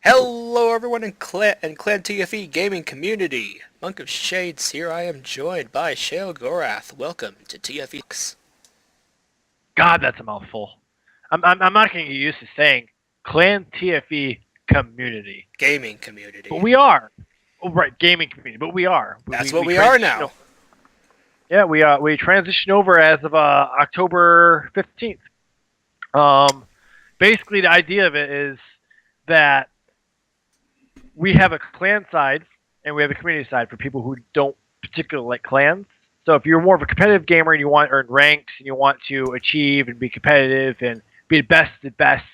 Hello everyone in Clan TFE gaming community. Monk of Shades here. I am joined by Sheogorath. Welcome to TFE God, that's a mouthful. I'm not going to get used to saying Clan TFE community, gaming but community. we are. Oh, right, gaming community, but we are. That's what We we are transition. now. Yeah, we transitioned over as of October 15th. Um, Basically, the idea of it is that we have a clan side and we have a community side for people who don't particularly like clans. So if you're more of a competitive gamer and you want to earn ranks and you want to achieve and be competitive and be the best at best,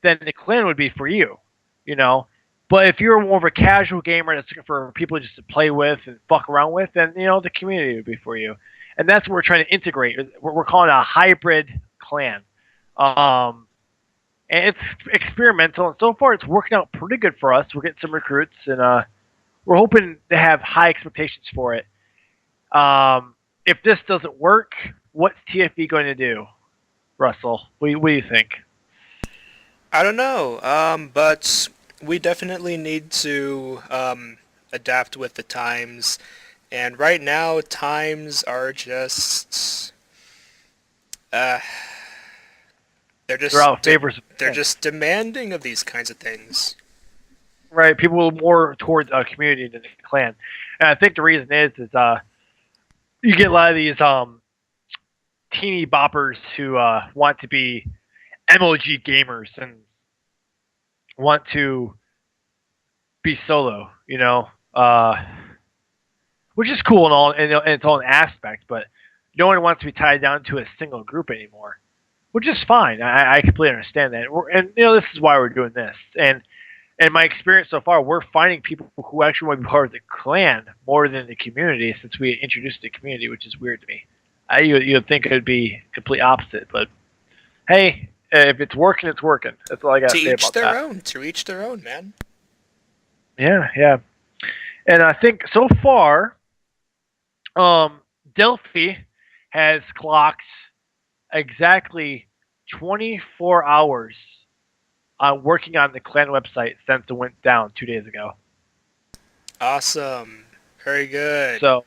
then the clan would be for you, you know. But if you're more of a casual gamer that's looking for people just to play with and fuck around with, then the community would be for you. And that's what we're trying to integrate. We're calling it a hybrid clan. Um, and it's experimental, and so far it's working out pretty good for us. We're getting some recruits, and we're hoping to have high expectations for it. If this doesn't work, what's TFE going to do, Russell? What do you think? I don't know, but we definitely need to adapt with the times. And right now, times are just uh, they're They're just out of favors of they're clans, just demanding of these kinds of things. right? People are more towards a community than a clan, and I think the reason is you get a lot of these teeny boppers who want to be MOG gamers and want to be solo, which is cool and all, and it's all an aspect, but no one wants to be tied down to a single group anymore, which is fine. I completely understand that, and this is why we're doing this. And my experience so far, we're finding people who actually want to be part of the clan more than the community since we introduced the community, which is weird to me. You'd think it would be complete opposite, but hey, if it's working, it's working. That's all I To gotta say each about their that. own. To each their own, man. Yeah, yeah. And I think so far, Delphi has clocked exactly 24 hours on working on the clan website since it went down 2 days ago. Awesome. Very good. So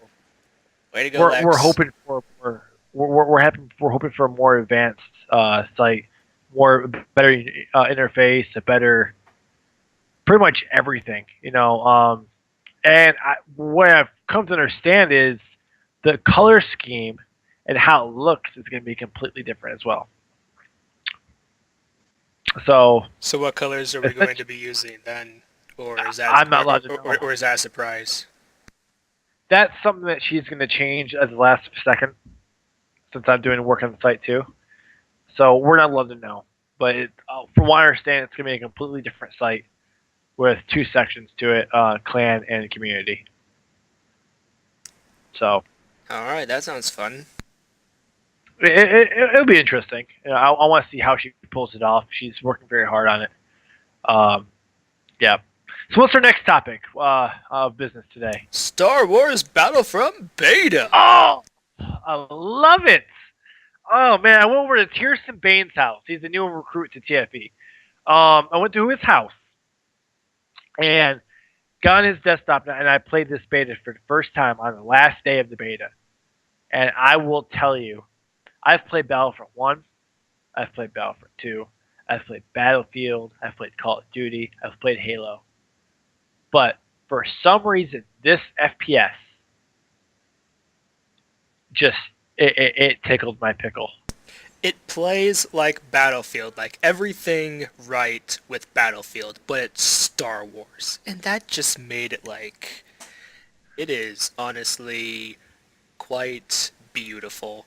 Way to go, we're Lex. hoping for we're hoping for a more advanced site, more better interface, a better pretty much everything. And what I've come to understand is the color scheme and how it looks is going to be completely different as well. So So what colors are we going to be using then? Or is that I'm not allowed to know. or is that a surprise? That's something that she's going to change at the last second, since I'm doing work on the site too. So we're not allowed to know. But from what I understand, it's going to be a completely different site with two sections to it: clan and community. So Alright, that sounds fun. it'll be interesting. I want to see how she pulls it off. She's working very hard on it. Um, yeah. So what's our next topic of business today? Star Wars Battlefront Beta! Oh, I love it. Oh man, I went over to Tiersten Bain's house. He's the new recruit to TFE. I went to his house and got on his desktop, and I played this beta for the first time on the last day of the beta. And I will tell you, I've played Battlefront 1, I've played Battlefront 2, I've played Battlefield, I've played Call of Duty, I've played Halo. But for some reason, this FPS just it tickled my pickle. It plays like Battlefield, like everything right with Battlefield, but it's Star Wars. And that just made it like... It is honestly quite beautiful.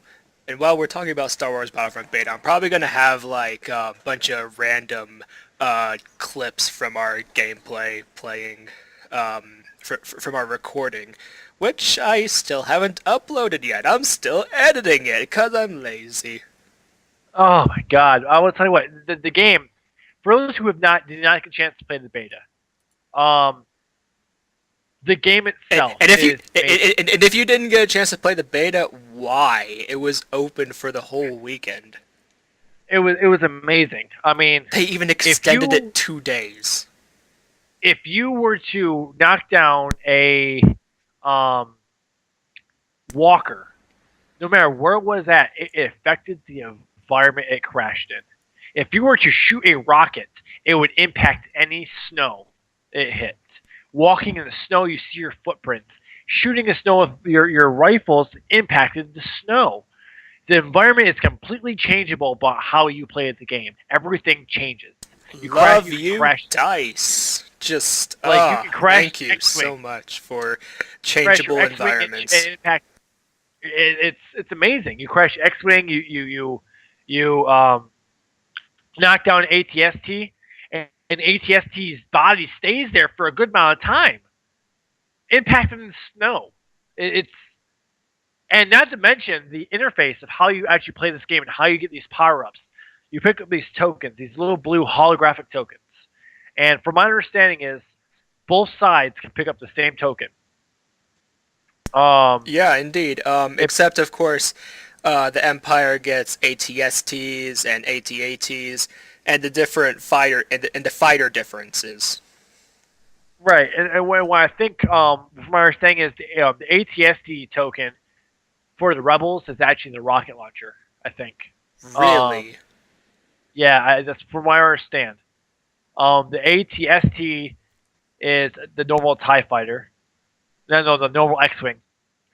And while we're talking about Star Wars Battlefront Beta, I'm probably gonna have like a bunch of random clips from our gameplay playing from our recording, which I still haven't uploaded yet. I'm still editing it because I'm lazy. Oh my god! I will tell you what, the game, for those who have not did not get a chance to play the beta, um, the game And, itself and if you is amazing. and if you didn't get a chance to play the beta, why? It was open for the whole weekend. It was amazing. I mean, They even if extended you it 2 days. if you were to knock down a um, walker, no matter where it was at, it affected the environment it crashed in. If you were to shoot a rocket, it would impact any snow it hit. Walking in the snow, you see your footprints. Shooting the snow with your rifles impacted the snow. The environment is completely changeable about how you play the game. Everything changes. Love You can you, crash dice. Just you can crash thank you X-wing, so much for crash your changeable X-wing and environments. impact. It's amazing. You crash X-wing, you knock down ATST, and ATST's body stays there for a good amount of time, impacted in the snow. It's and not to mention the interface of how you actually play this game and how you get these power ups. You pick up these tokens, these little blue holographic tokens, and from my understanding is both sides can pick up the same token. Um, Yeah, indeed. if Except of course, the Empire gets ATSTs and ATATs, and the different fighter and the fighter differences. right, and what I think from my understanding is the ATST token for the rebels is actually the rocket launcher. I think. Um, Really? yeah, that's from what I understand. The ATST is the normal Tie fighter. No, the normal X-wing,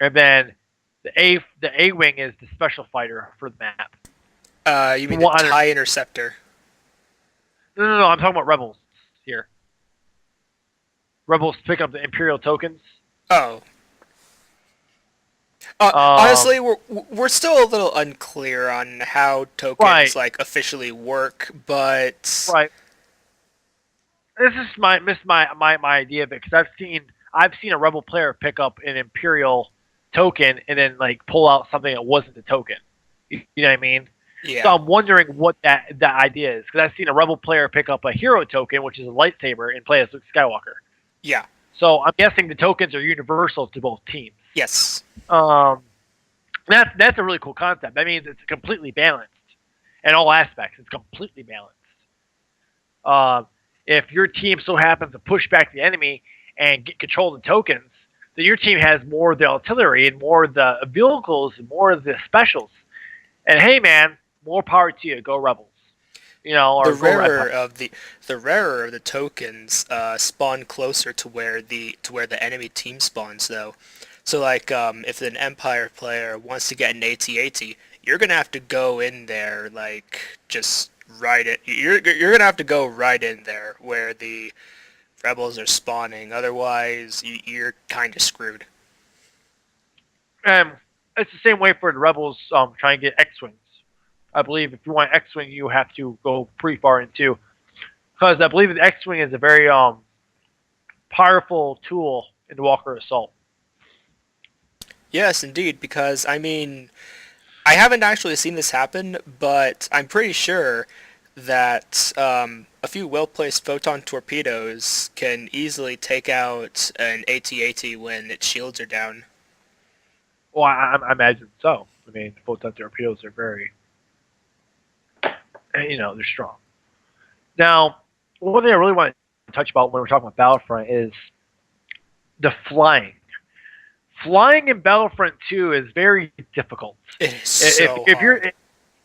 and then the A wing is the special fighter for the map. You mean From the what I TIE Interceptor? no, I'm talking about rebels here. Rebels pick up the Imperial tokens. Oh, Um, honestly, we're still a little unclear on how tokens right, like officially work, but right. This is my idea of it because I've seen a rebel player pick up an Imperial token and then like pull out something that wasn't the token. You know what I mean? So yeah, I'm wondering what that idea is because I've seen a rebel player pick up a hero token, which is a lightsaber, and play as Luke Skywalker. yeah, So I'm guessing the tokens are universal to both teams. yes. Um, that's a really cool concept. That means it's completely balanced in all aspects. It's completely balanced. Um, if your team so happens to push back the enemy and get control of the tokens, then your team has more of the artillery and more of the vehicles and more of the specials. And hey, man, more power to you. Go Rebels, The or go rarer Empire. of the rarer of the tokens spawn closer to where the enemy team spawns though. So like if an Empire player wants to get an AT-AT, you're gonna have to go in there like just right it. You're gonna have to go right in there where the rebels are spawning. Otherwise, you're kind of screwed. And it's the same way for the Rebels trying to get X-wings. I believe if you want X-wing, you have to go pretty far into because I believe the X-wing is a very powerful tool in the Walker Assault. Yes, indeed. Because I mean, I haven't actually seen this happen, but I'm pretty sure that a few well-placed photon torpedoes can easily take out an AT-AT when its shields are down. Well, I imagine so. I mean, photon torpedoes are very, they're strong. Now, one thing I really want to touch about when we're talking about Battlefront is the flying. Flying in Battlefront 2 is very difficult. It is If so if you're hard.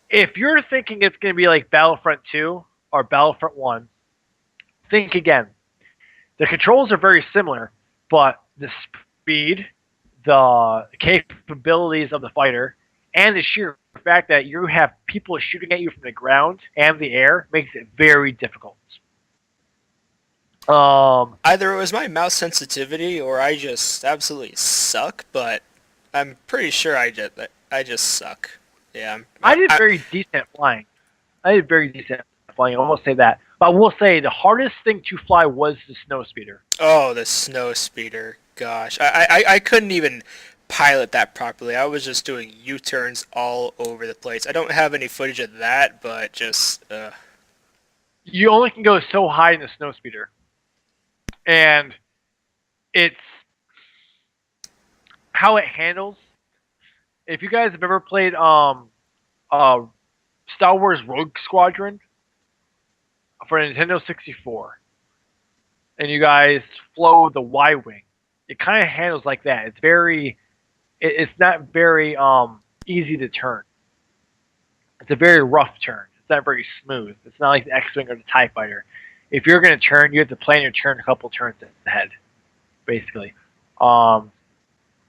if you're thinking it's going to be like Battlefront 2 or Battlefront 1, think again. The controls are very similar, but the speed, the capabilities of the fighter, and the sheer fact that you have people shooting at you from the ground and the air makes it very difficult. Um, Either it was my mouse sensitivity or I just absolutely suck, but I'm pretty sure I just suck. Yeah, I did very decent flying. I did very decent flying. I will say that. But I will say the hardest thing to fly was the snow speeder. oh, the snow speeder. Gosh, I couldn't even pilot that properly. I was just doing U-turns all over the place. I don't have any footage of that, but just You only can go so high in the snow speeder, and it's how it handles. If you guys have ever played uh Star Wars Rogue Squadron for Nintendo 64, and you guys flow the Y-wing. It kind of handles like that. It's not very easy to turn. It's a very rough turn. It's not very smooth. It's not like the X-wing or the Tie Fighter. If you're going to turn, you have to plan your turn a couple turns ahead, basically. Um,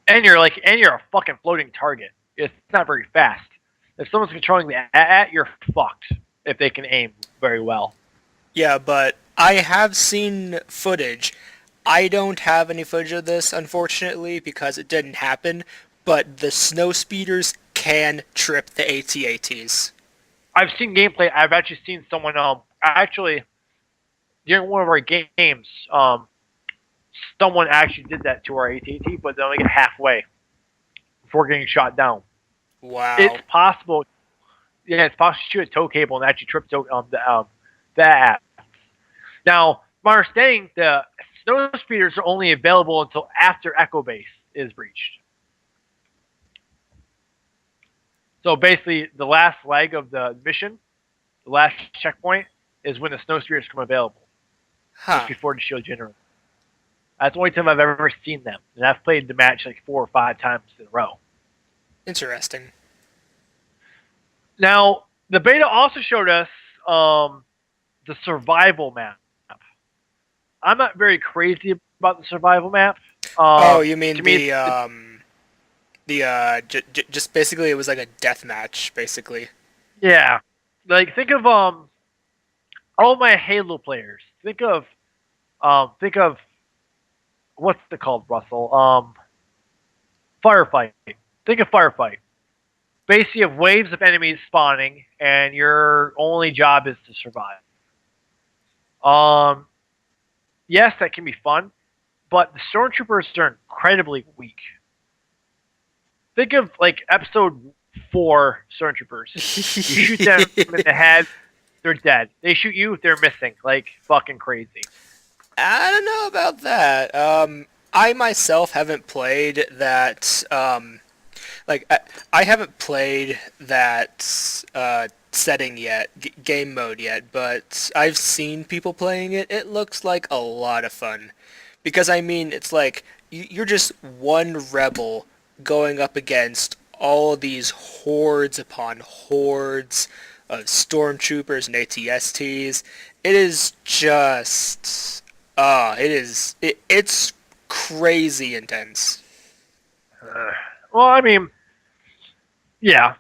and you're a fucking floating target. It's not very fast. If someone's controlling the AT-AT, you're fucked. If they can aim very well. Yeah, but I have seen footage. I don't have any footage of this, unfortunately, because it didn't happen, but the snow speeders can trip the AT-ATs. I've seen gameplay. I've actually seen someone actually during one of our games someone actually did that to our AT-AT, but they only get halfway before getting shot down. It's Wow. possible. Yeah, it's possible to shoot a tow cable and actually trip the app. Now, my understanding, the snow speeders are only available until after Echo Base is breached. So basically, the last leg of the mission, the last checkpoint, is when the snow speeders come available, just Huh. before the shield generator. That's the only time I've ever seen them, and I've played the match like 4 or 5 times in a row. Interesting. Now, the beta also showed us the survival map. I'm not very crazy about the survival map. Oh, you mean To me, just basically it was like a death match, basically. yeah, like think of all my Halo players. Think of what's it called, Russell? Firefight. Think of firefight. Basically, you have waves of enemies spawning, and your only job is to survive. Um, yes, that can be fun, but the stormtroopers are incredibly weak. Think of like episode 4 stormtroopers. You shoot them in the head, they're dead. They shoot you, they're missing. Like fucking crazy. I don't know about that. I myself haven't played that. Like I haven't played that setting yet, game mode yet, but I've seen people playing it. It looks like a lot of fun, because I mean, it's like you're just one rebel going up against all these hordes upon hordes of stormtroopers and ATSTs. It is just, it's crazy intense. Well, I mean, yeah,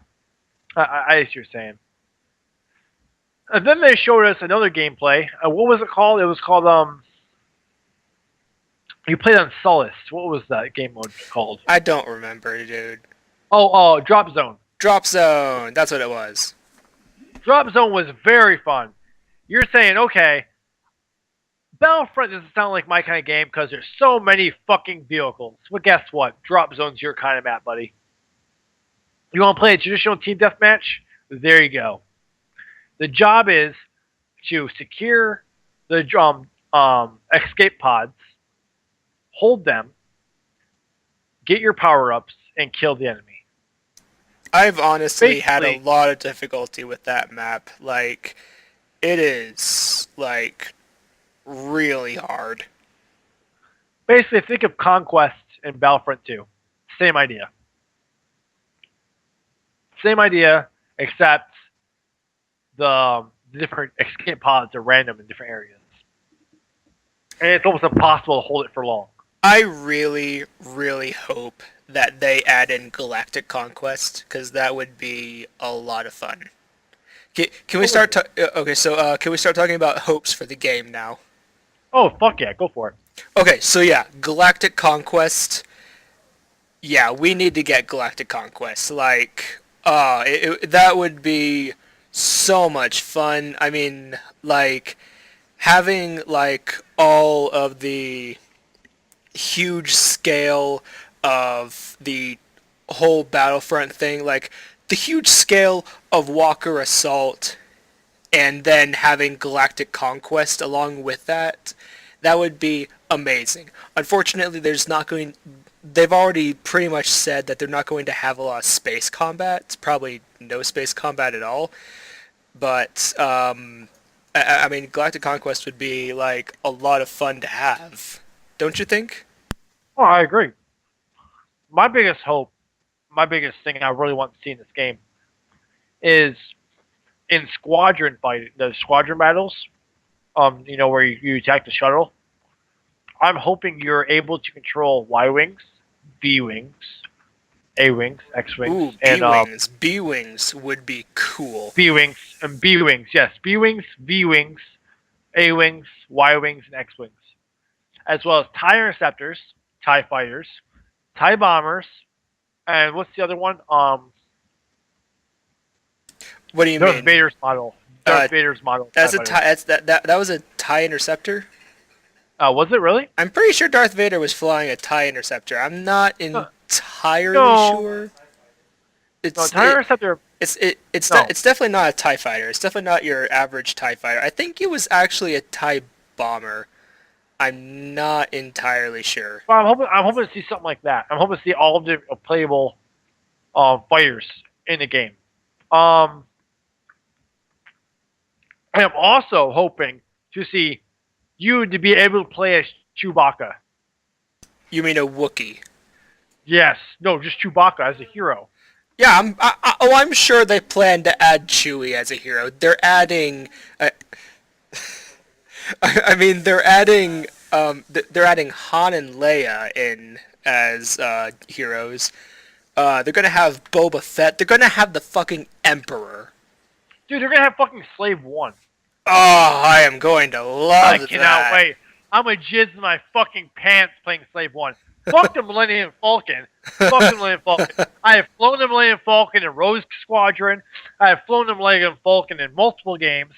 I see what you're saying. And then they showed us another gameplay. What was it called? It was called You played on Solus. What was that game mode called? I don't remember, dude. Oh, Drop Zone. Drop Zone. That's what it was. Drop Zone was very fun. You're saying, okay, Battlefront doesn't sound like my kind of game because there's so many fucking vehicles. Well, guess what? Drop Zone's your kind of map, buddy. You want to play a traditional team deathmatch? There you go. The job is to secure the escape pods, hold them, get your power-ups, and kill the enemy. I've honestly had a Basically, lot of difficulty with that map. Like, it is, like, really hard. basically think of Conquest and Battlefront 2. Same idea. Same idea, except the different escape pods are random in different areas. And it's almost impossible to hold it for long. I really, really hope that they add in Galactic Conquest, because that would be a lot of fun. Can we start? Okay, so can we start talking about hopes for the game now? Oh, fuck yeah, go for it. Okay, so yeah, Galactic Conquest. Yeah, we need to get Galactic Conquest. Like, that would be so much fun. I mean, like, having, like, all of the huge scale of the whole Battlefront thing, like, the huge scale of Walker Assault, and then having Galactic Conquest along with that, that would be amazing. Unfortunately, they've already pretty much said that they're not going to have a lot of space combat. It's probably no space combat at all. But I mean, Galactic Conquest would be like a lot of fun to have, don't you think? Oh, I agree. My biggest hope, my biggest thing I really want to see in this game is in the squadron battles. Where you attack the shuttle. I'm hoping you're able to control Y wings, V wings, A wings, X wings, Ooh, B and wings. B wings would be cool. B wings and B wings. Yes, B wings, V wings, A wings, Y wings, and X wings, as well as TIE interceptors, TIE fighters, TIE bombers, and what's the other one? What do you Darth mean? Vader's model. Uh, Darth Vader's model. that's TIE a fighter. tie. That was a tie interceptor. Was it really? I'm pretty sure Darth Vader was flying a tie interceptor. I'm not No, entirely no, sure. no. It's TIE it, interceptor. No. it's definitely not a tie fighter. It's definitely not your average tie fighter. I think it was actually a tie bomber. I'm not entirely sure. Well, I'm hoping to see something like that. I'm hoping to see all of the playable fighters in the game. I am also hoping to see you to be able to play as Chewbacca. You mean a Wookiee? Yes, no, just Chewbacca as a hero. Yeah, I'm sure they plan to add Chewie as a hero. They're adding. I mean, they're adding Han and Leia in as heroes. They're gonna have Boba Fett. They're gonna have the fucking Emperor. Dude, they're gonna have fucking Slave One. Oh, I am going to love I cannot that. wait. I'm gonna jizz in my fucking pants playing Slave One. Fuck the Millennium Falcon. Fuck the Millennium Falcon. I have flown the Millennium Falcon in Rogue Squadron. I have flown the Millennium Falcon in multiple games.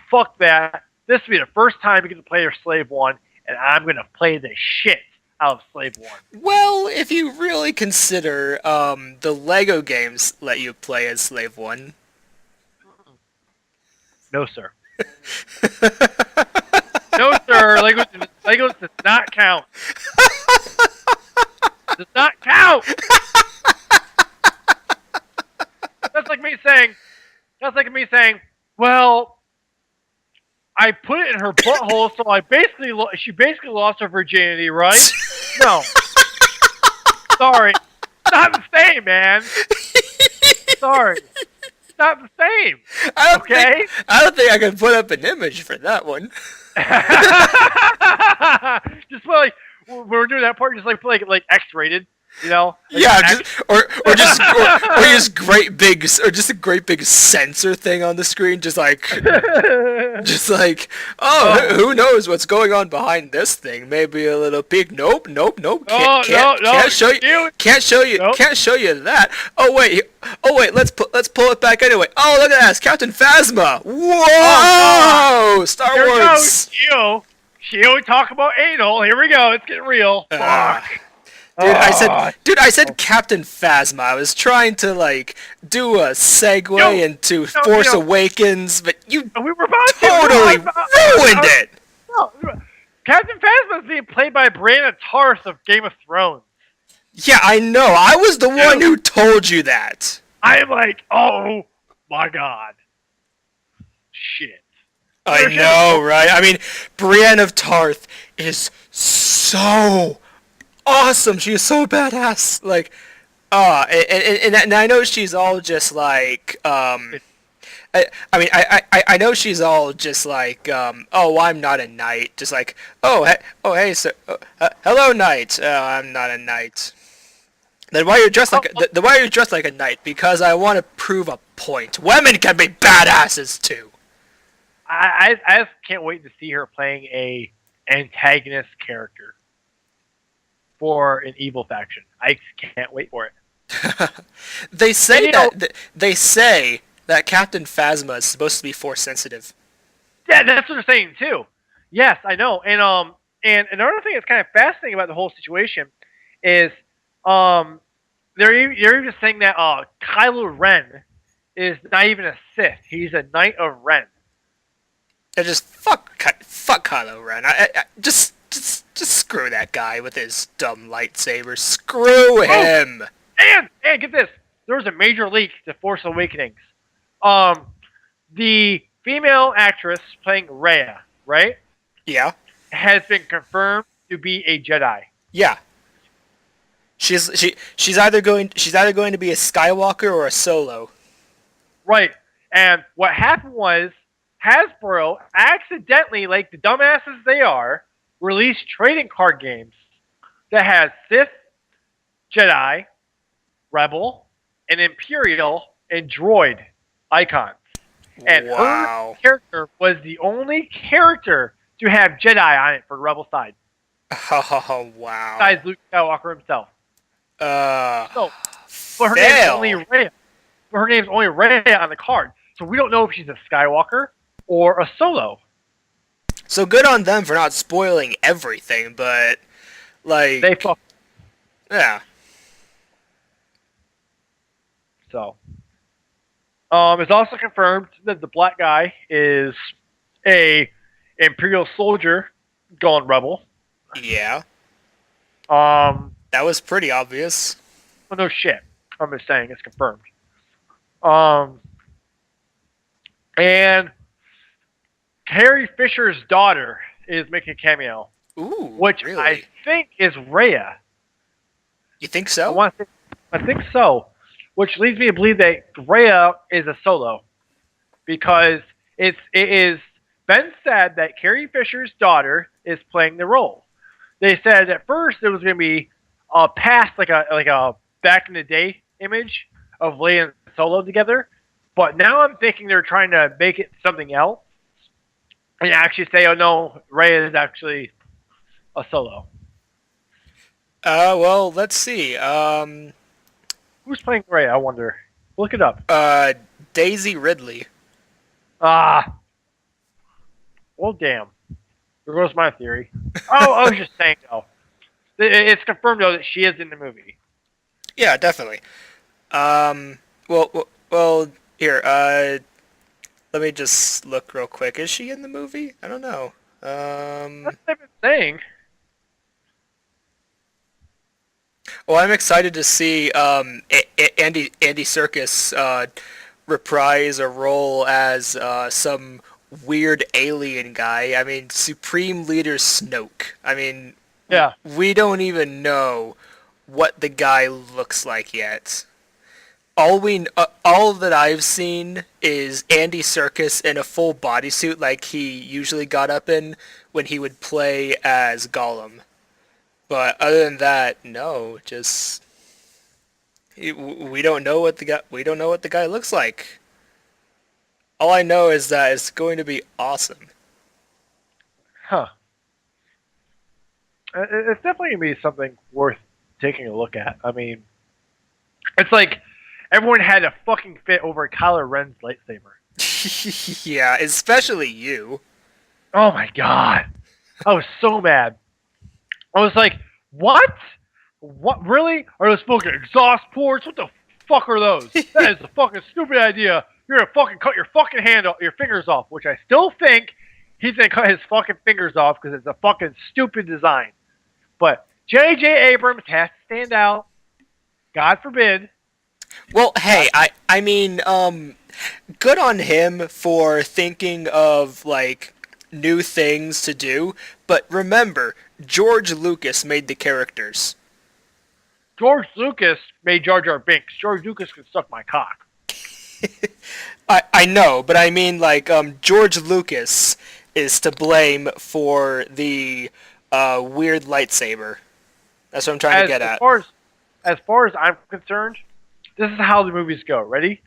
Fuck that. This will be the first time you get to play as Slave One, and I'm gonna play the shit out of Slave One. Well, if you really consider the Lego games let you play as Slave One. No, sir. No, sir. Legos does not count. Does not count. That's like me saying. That's like me saying. Well, I put it in her butthole, so she basically lost her virginity, right? No. Sorry. Not the same, man. Sorry. Not the same. Okay? I don't think I can put up an image for that one. Just like when we're doing that part, just like X-rated, you know? Like Yeah, X. just, or just great big or just a great big sensor thing on the screen, just like who knows what's going on behind this thing? Maybe a little peek. Nope. Can't show you. Can't show you. Nope. Can't show you that. Oh wait. Let's pull it back anyway. Oh, look at that. It's Captain Phasma. Whoa! Star Here Wars. we go. Sheo talk about anal. Here we go. It's getting real. Fuck. Dude, I said Captain Phasma. I was trying to do a segue into Force Awakens, but you We were about totally ruined it. No, Captain Phasma is being played by Brianna Tarth of Game of Thrones. Yeah, I know. I was the one who told you that. I am like, oh my god. Shit. I know, right? I mean, Brienne of Tarth is so awesome. She is so badass. And I know she's all just I know she's all just oh, I'm not a knight. Just like, hey, sir, hello, knight. I'm not a knight. Then why are you dressed like a knight? Because I want to prove a point. Women can be badasses too. I just can't wait to see her playing a antagonist character for an evil faction. I can't wait for it. They say that Captain Phasma is supposed to be force sensitive. Yeah, that's what they're saying too. Yes, I know. And another thing that's kind of fascinating about the whole situation is they're even saying that Kylo Ren is not even a Sith. He's a Knight of Ren. I just fuck Kylo Ren. I just screw that guy with his dumb lightsaber. Screw him. And get this, there was a major leak to Force Awakenings. The female actress playing Rhea, right, Yeah. has been confirmed to be a Jedi. Yeah. She's either going to be a Skywalker or a Solo. Right. And what happened was Hasbro accidentally, like the dumbasses they are, released trading card games that has Sith, Jedi, Rebel, and Imperial and Droid icons. And her Wow. character was the only character to have Jedi on it for Rebel side, Oh, wow. besides Luke Skywalker himself. Uh, So, but her name's only fail. Rhea. But her name's only Rhea on the card, so we don't know if she's a Skywalker or a Solo. So good on them for not spoiling everything, but like, They fuck. yeah. So, it's also confirmed that the black guy is a Imperial soldier going rebel. Yeah. Um, That was pretty obvious. well, no shit. I'm just saying it's confirmed. Um, and Carrie Fisher's daughter is making a cameo, Ooh, which really? I think is Rhea. You think I so? think so. Which leads me to believe that Rhea is a Solo, because it is been said that Carrie Fisher's daughter is playing the role. They said at first it was going to be past like a back in the day image of Leia and Solo together, but now I'm thinking they're trying to make it something else and actually say, oh no, Rhea is actually a Solo. Well, let's see. Who's playing Rhea? I wonder. Look it up. Daisy Ridley. Ah. Well, damn. There goes my theory. Oh, I was just saying, though. It's confirmed, though, that she is in the movie. Yeah, definitely. Well, here, let me just look real quick. Is she in the movie? I don't know. That's what I've been saying. Well, I'm excited to see Andy Serkis reprise a role as some weird alien guy. I mean, Supreme Leader Snoke. I mean, Yeah. we don't even know what the guy looks like yet. All that I've seen is Andy Serkis in a full bodysuit like he usually got up in when he would play as Gollum. But other than that, no, just we don't know what the guy looks like. All I know is that it's going to be awesome. Huh. It's definitely going to be something worth taking a look at. I mean, it's like everyone had a fucking fit over Kylo Ren's lightsaber. Yeah, especially you. Oh my god. I was so mad. I was like, what? What? Really? Are those fucking exhaust ports? What the fuck are those? That is a fucking stupid idea. You're gonna fucking cut your fucking your fingers off, which I still think he's gonna cut his fucking fingers off because it's a fucking stupid design. But J.J. Abrams has to stand out. God forbid. Well, hey, I mean, good on him for thinking of like new things to do, but remember, George Lucas made the characters. George Lucas made Jar Jar Binks. George Lucas can suck my cock. I know, but I mean like George Lucas is to blame for the weird lightsaber. That's what I'm trying to get at. As far as I'm concerned, this is how the movies go. Ready?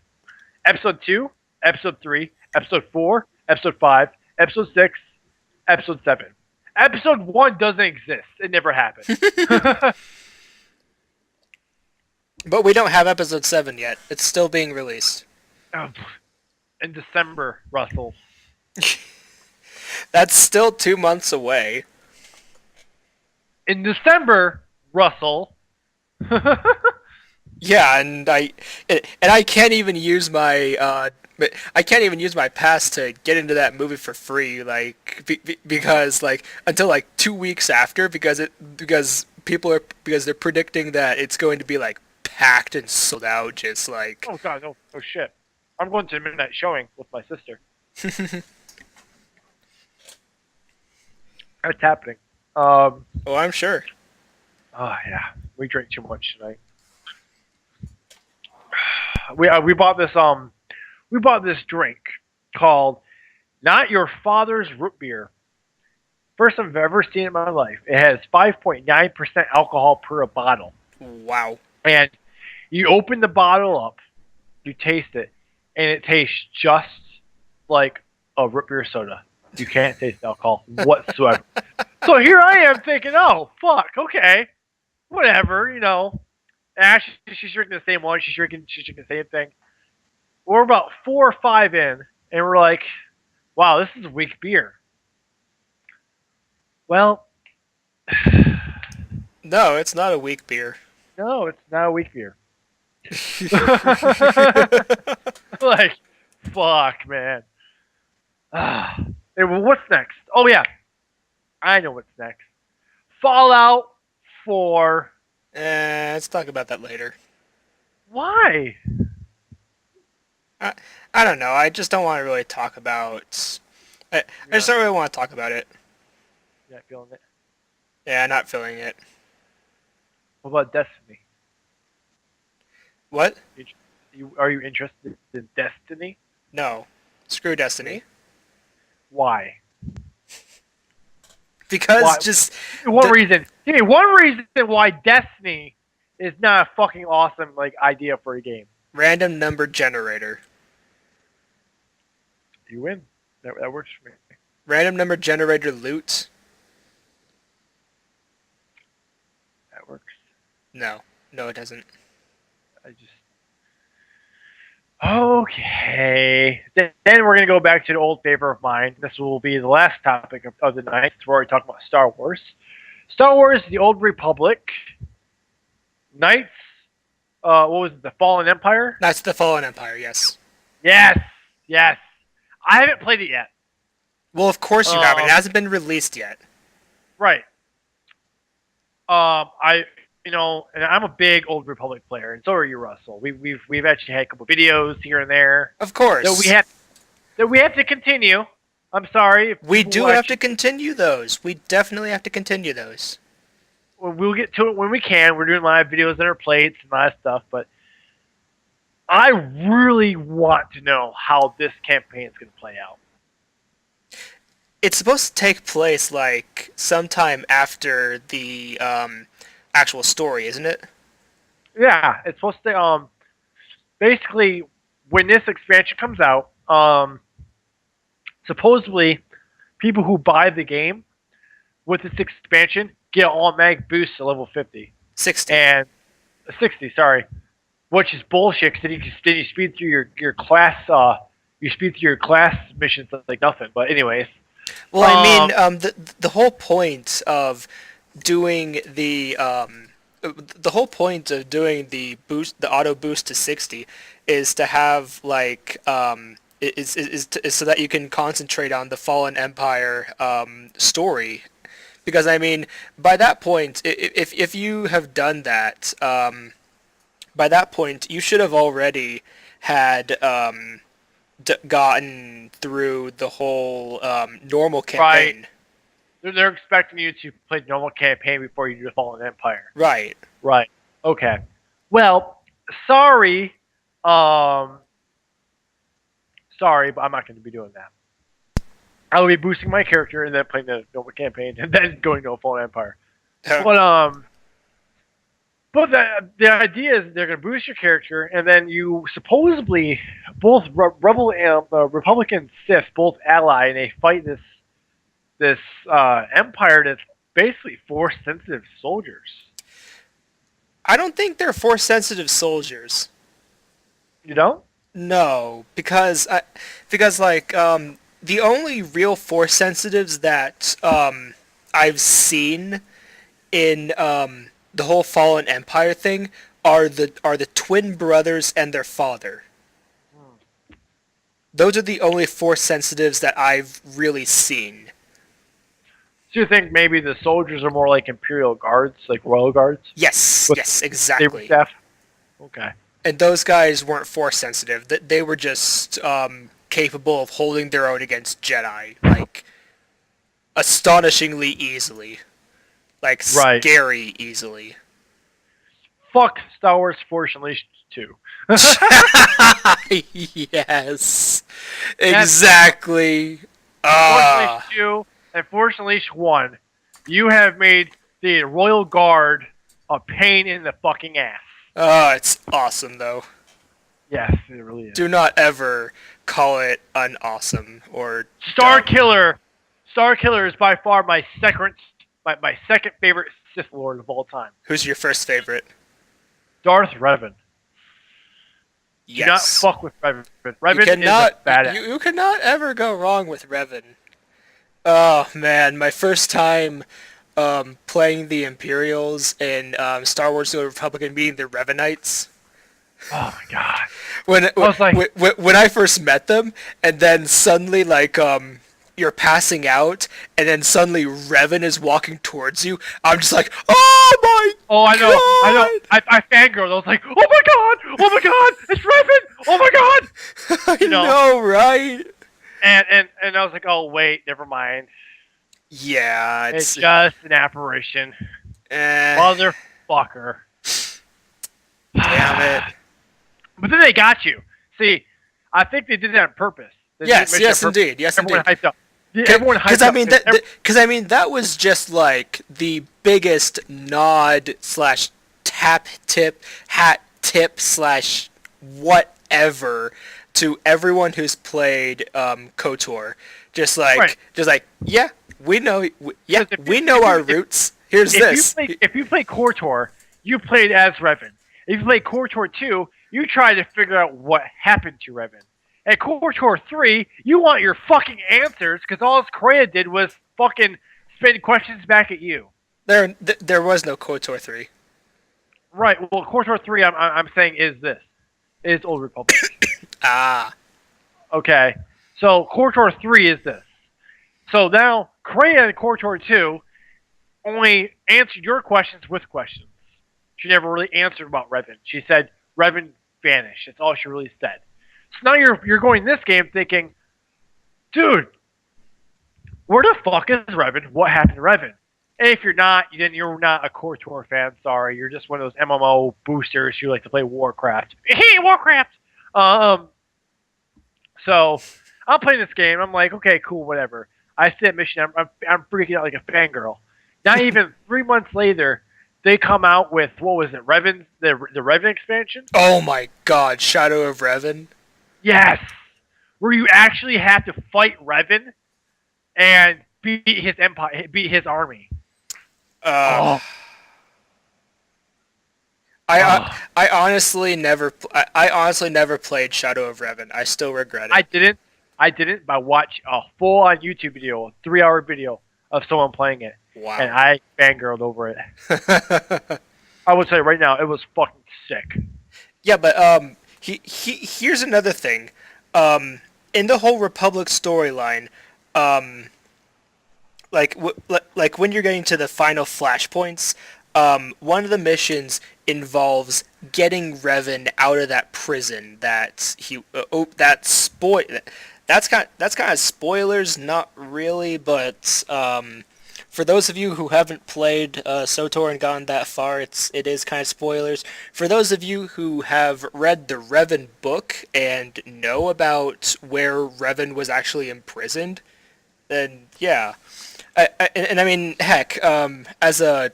Episode 2, Episode 3, Episode 4, Episode 5, Episode 6, Episode 7. Episode 1 doesn't exist. It never happened. But we don't have episode 7 yet. It's still being released. In December, Russell. That's still 2 months away. In December, Russell. Yeah, and I can't even use my pass to get into that movie for free, like because like until like 2 weeks after, because they're predicting that it's going to be like packed and sold out, just like. Oh god, no shit. I'm going to a midnight showing with my sister. That's happening. Oh, I'm sure. Oh yeah, we drank too much tonight. We bought this drink called Not Your Father's Root Beer. First time I've ever seen it in my life. It has 5.9% alcohol per bottle, Wow. and you open the bottle up, you taste it, and it tastes just like a root beer soda. You can't taste alcohol whatsoever. So here I am thinking, oh fuck, okay, whatever, you know. Ash, she's drinking the same one. She's drinking the same thing. We're about 4 or 5 in, and we're like, wow, this is weak beer. Well, No, it's not a weak beer. no, it's not a weak beer. Like, fuck, man. Hey, well, what's next? Oh yeah, I know what's next. Fallout 4. Let's talk about that later. Why? I, I don't know. I just don't want to really talk about. I Yeah, just don't really want to talk about it. not feeling it. Yeah, not feeling it. What about Destiny? What? Are you interested in Destiny? No. Screw Destiny. Why? Because Why? just One reason. Give me one reason why Destiny is not a fucking awesome idea for a game. random number generator. You win. That works for me. Random number generator loot. That works. No. No, it doesn't. I just. Okay. Then we're gonna go back to an old favorite of mine. This will be the last topic of the night. We're already talking about Star Wars. Star Wars: The Old Republic. Knights. What was it? The Fallen Empire. That's the Fallen Empire, yes. Yes. Yes. I haven't played it yet. Well, of course you haven't. It hasn't been released yet. Right. And I'm a big Old Republic player, and so are you, Russell. We've actually had a couple videos here and there Of course. that we have to continue. I'm sorry. If We people do watch- have to continue those. We definitely have to continue those. We'll get to it when we can. We're doing live videos on our plates and all that stuff, but I really want to know how this campaign is going to play out. It's supposed to take place sometime after the actual story, isn't it? Yeah, it's supposed to basically when this expansion comes out, supposedly people who buy the game with this expansion get an automatic boost to level 50 60. and 60, sorry, which is bullshit because then you speed through your class missions like nothing. But anyways, Well, I mean, the whole point of doing the whole point of doing the auto boost to 60, is to have is so that you can concentrate on the Fallen Empire story. Because I mean, by that point, if you have done that, by that point you should have already had gotten through the whole normal campaign. Right. They're expecting you to play the normal campaign before you do the Fallen Empire. Right. Right. Okay. Well, sorry, but I'm not going to be doing that. I will be boosting my character and then playing the normal campaign and then going to a Fallen Empire. But the idea is they're going to boost your character, and then you supposedly both Rebel and Republican Sith both ally, and they fight this empire that's basically Force-sensitive soldiers. I don't think they're Force-sensitive soldiers. You don't? No, because the only real Force sensitives that I've seen in the whole Fallen Empire thing are the twin brothers and their father. Those are the only Force sensitives that I've really seen. So you think maybe the soldiers are more like Imperial Guards, like Royal Guards? Yes, yes, exactly. Staff? Okay. And those guys weren't Force sensitive. They were just capable of holding their own against Jedi, like astonishingly easily, like Right. scary easily. Fuck Star Wars Force Unleashed 2. Yes, That's exactly. Force Unleashed Ah, 2 and Force Unleashed 1. You have made the Royal Guard a pain in the fucking ass. it's awesome though. Yes, it really is. Do not ever call it unawesome or Star dumb. Killer. Star Killer is by far my second favorite Sith Lord of all time. Who's your first favorite? Darth Revan. Do not Yes. fuck with Revan. You Revan cannot. is a badass. You cannot ever go wrong with Revan. Oh man, my first time playing the Imperials in Star Wars: The Old Republic and meeting the Revanites. Oh my god. When I was like, when I first met them, and then suddenly you're passing out, and then suddenly Revan is walking towards you. I'm just like, oh my oh, I know, god! I fangirled. I was like, oh my god, it's Revan. Oh my god. I know, right? And I was like, oh wait, never mind. Yeah, It's just an apparition. eh, Motherfucker. damn it. But then they got you. See, I think they did that on purpose. They did Yes, make yes, that on purpose. indeed, yes, Everyone indeed. hyped up. Everyone hyped Because up. I mean that was just like the biggest nod slash tap tip hat tip slash whatever to everyone who's played KOTOR. Right. Just like yeah, we know yeah, Because we know our roots. Here's this. If you play KOTOR, you played as Revan. If you play KOTOR 2, you try to figure out what happened to Revan. At KOTOR 3, you want your fucking answers because all Kreia did was fucking spin questions back at you. There was no KOTOR 3. Right. Well, KOTOR 3, I'm saying is Old Republic. Ah. Okay. So KOTOR 3 is this. So now Kreia in KOTOR 2 only answered your questions with questions. She never really answered about Revan. She said Revan vanished. That's all she really said. So now you're going this game thinking, dude, where the fuck is Revan? What happened to Revan? And if you're not, then you're not a KOTOR fan. Sorry, you're just one of those MMO boosters who like to play Warcraft. Hey, Warcraft. So I'm playing this game. I'm like, okay, cool, whatever. I sit mission. I'm freaking out like a fangirl. Not even 3 months later, they come out with what was it? Revan, the Revan expansion. Oh my God, Shadow of Revan. Yes, where you actually have to fight Revan and beat his empire, beat his army. I honestly never played Shadow of Revan. I still regret it. I didn't, but I watched a full on YouTube video, a 3-hour video of someone playing it. Wow. And I fangirled over it. I would say right now, it was fucking sick. Yeah, but here's another thing. In the whole Republic storyline, like when you're getting to the final flashpoints, one of the missions involves getting Revan out of that prison that that's kind of spoilers, not really, but for those of you who haven't played SOTOR and gone that far, it is kind of spoilers. For those of you who have read the Revan book and know about where Revan was actually imprisoned, then yeah. I mean, heck, as a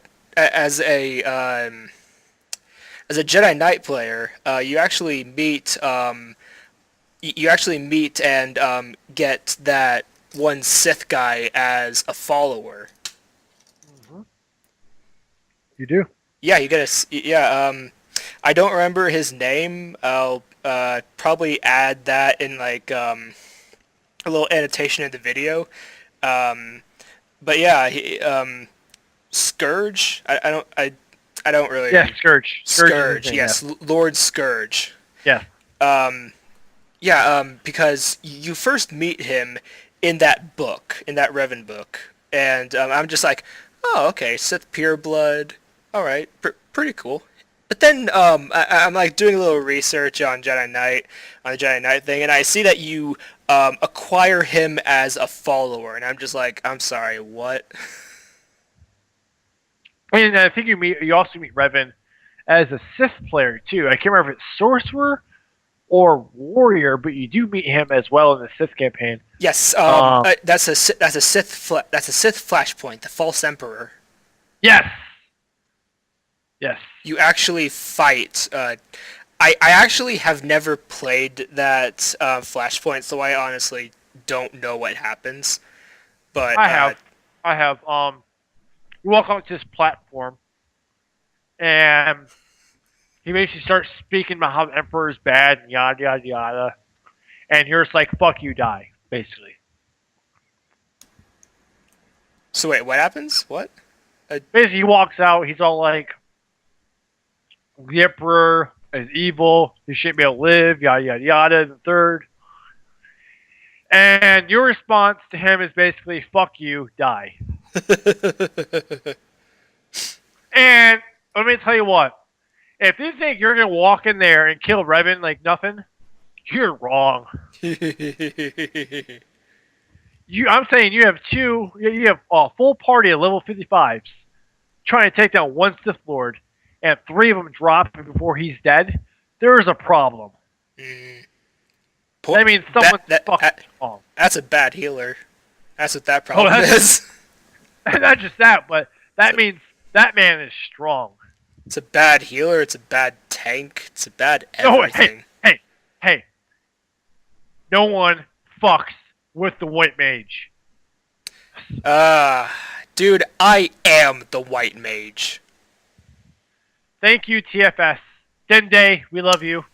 Jedi Knight player, you actually meet and get that one Sith guy as a follower. Mm-hmm. You do? Yeah, you get I don't remember his name. I'll probably add that in like a little annotation in the video. But yeah, Scourge. I don't really. Yeah, Scourge. Scourge. Yes, yeah. Lord Scourge. Yeah. Because you first meet him in that book, in that Revan book, and I'm just like, oh, okay, Sith pureblood. All right, pretty cool. But then I'm like doing a little research on the Jedi Knight thing, and I see that you acquire him as a follower, and I'm just like, I'm sorry, what? And I think you also meet Revan as a Sith player too. I can't remember if it's Sorcerer or Warrior, but you do meet him as well in the Sith campaign. Yes, that's a that's a Sith flashpoint, the False Emperor. Yes. Yes. You actually fight. I actually have never played that flashpoint, so I honestly don't know what happens. But I have. I have. You walk onto this platform, and he basically starts speaking about how the Emperor is bad and yada yada yada, and you're just like, "Fuck you, die," basically. so wait, what happens? What? Basically, he walks out. He's all like, "The Emperor is evil. You shouldn't be able to live." Yada yada yada. The third, and your response to him is basically, "Fuck you, die." And let me tell you what. If you think you're gonna walk in there and kill Revan like nothing, you're wrong. I'm saying you have a full party of level 55s trying to take down one Sith Lord, and 3 of them drop before he's dead. There is a problem. That means someone's fucking wrong. That's a bad healer. That's what that problem is. Not just that, but that means that man is strong. It's a bad healer. It's a bad tank. It's a bad everything. No, hey. No one fucks with the white mage. Dude, I am the white mage. Thank you, TFS. Dende, we love you.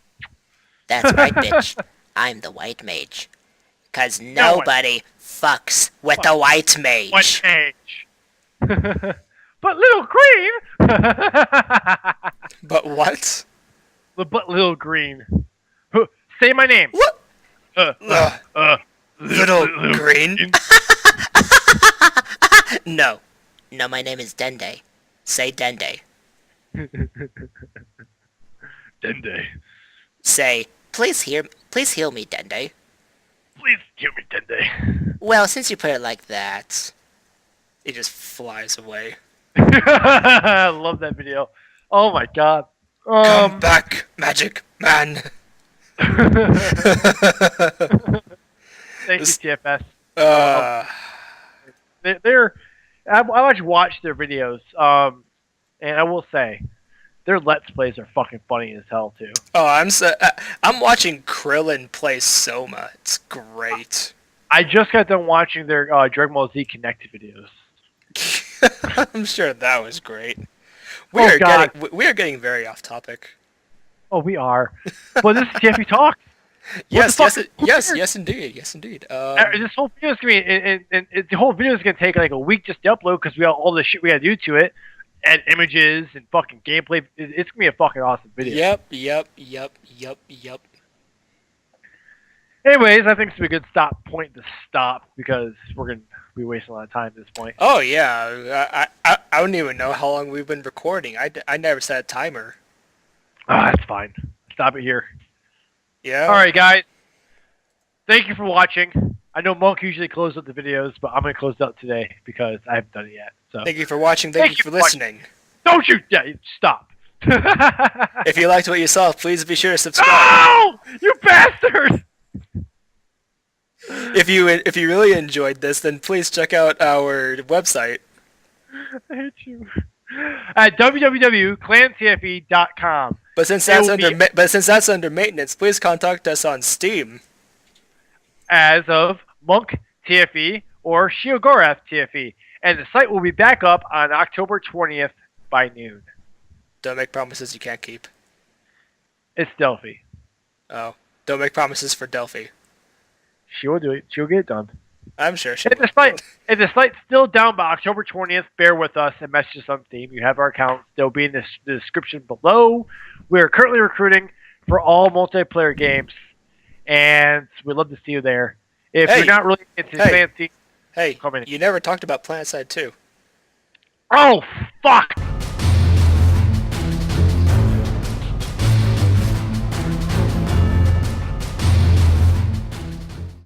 That's right, bitch. I'm the white mage. Cause nobody fucks with the white mage. White mage. But little green. But what? But little green. Say my name. What? Little green? No. No, my name is Dende. Say Dende. Dende. Say, please heal me, Dende. Please heal me, Dende. Well, since you put it like that... It just flies away. I love that video. Oh my god. Come back, magic man. Thank you, TFS. I watch their videos, and I will say, their Let's Plays are fucking funny as hell too. Oh, I'm watching Krillin play Soma. It's great. I just got done watching their Dragon Ball Z Connected videos. I'm sure that was great. We are getting very off topic. Oh, we are. Well, this is TFE Talk. Yes, indeed. This whole video is gonna take like a week just to upload because we got all the shit we gotta do to it, and images and fucking gameplay. It's gonna be a fucking awesome video. Yep. Anyways, I think it's a good point to stop because we're gonna be wasting a lot of time at this point. Oh yeah, I don't even know how long we've been recording. I never set a timer. That's fine. Stop it here. Yeah. All right, guys. Thank you for watching. I know Monk usually closes up the videos, but I'm gonna close it up today because I haven't done it yet. So thank you for watching. Thank you for listening. Don't you? Yeah, stop. If you liked what you saw, please be sure to subscribe. No, you bastard! If you really enjoyed this, then please check out our website. I hate you. At www.clantfe.com. But since that's under maintenance, please contact us on Steam. As of Monk TFE or Sheogorath TFE, and the site will be back up on October 20th by noon. Don't make promises you can't keep. It's Delphi. Oh, don't make promises for Delphi. She will do it. She'll get it done. I'm sure she will. If the site's still down by October 20th, bear with us and message us on Steam. You have our account. They'll be in the description below. We are currently recruiting for all multiplayer games, and we'd love to see you there. If you're not really into fancy... Hey, you never talked about PlanetSide 2. Oh, fuck!